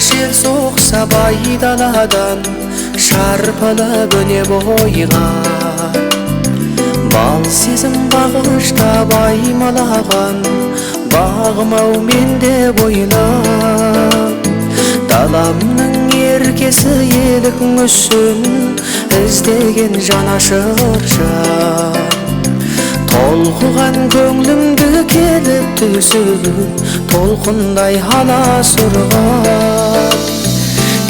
жел соқса байдаладан, шарпылып өне бойға. Бал сезім бағышта баймалаған, бағымау менде бойлап. Даламның еркесі елік мүсін, іздеген жанашыр жан. Толқыған көңлімді келіп түсіп, толқындай алас ұрған.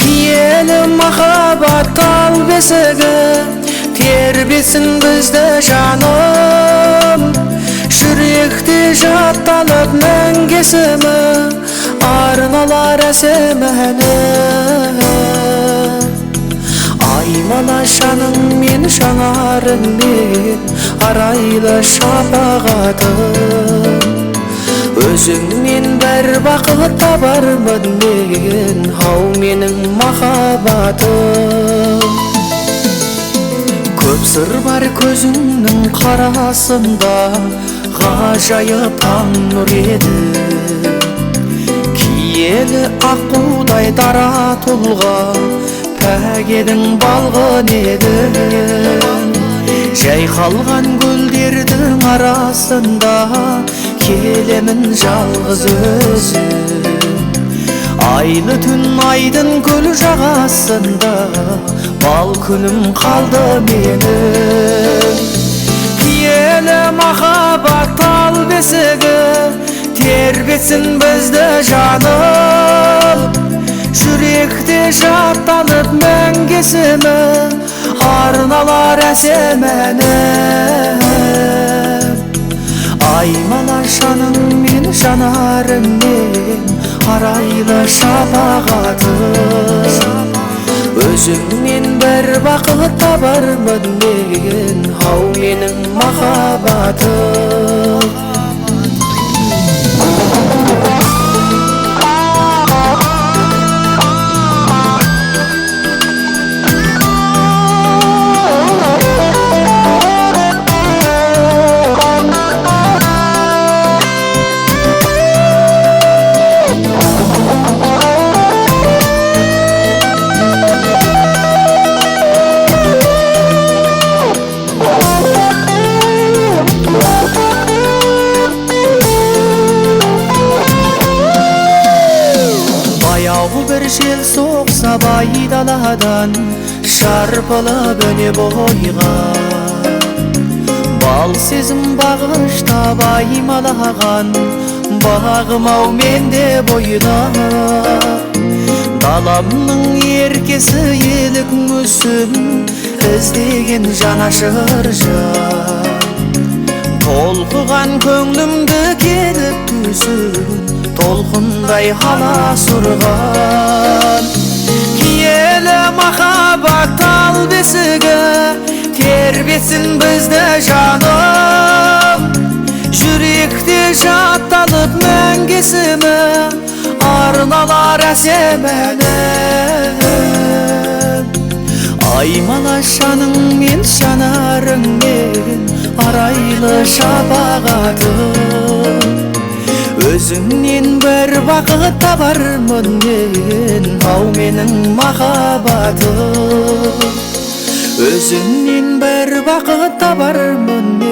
Киелі махаббат тал бесігі, тербесін бізді жаным. Жүректе жатталып мәңгесімі, арналар әсем әні. Аймала жаның мен жанарың мен, арайлы шапағатым. Өзіңмен бір бақыт табармын мен, ау менің махаббатым. Көп сыр бар көзіңнің қарасында, ғажайып таң нұр еді. Киелі аққудай дара тұлға, пәк едің балғын еді. Жайқалған гүлдердің арасында, келемін жалғыз өзім. Айлы түн айдын көл жағасында, бал күнім қалды менің. Киелі махаббат тал бесігі, тербесін бізді жаным. Жүректе жатталып мәңгесімі, арналар әсем әні. Аймала жаның мен жанарың мен, арайлы шапағатым. Өзіңмен бір бақыт табармын мен, ау менің махаббатым. Бір жел соқса байдаладан, шарпылып өне бойға. Бал сезім бағышта баймалаған, бағымау менде бойда. Даламның еркесі елік мүсін, іздеген жанашыр жан. Толқыған көңлімді келіп түсіп, толқындай алас ұрған. Киелі махаббат тал бесігі, тербесін бізді жаным. Жүректе жатталып мәңгесімі, арналар әсем әні. Аймала жаның мен жанарың мен, арайлы шапағатым. Өзіңнен бір бақыт табармын мен, ау менің махаббатым. Өзіңнен бір бақыт табармын мен.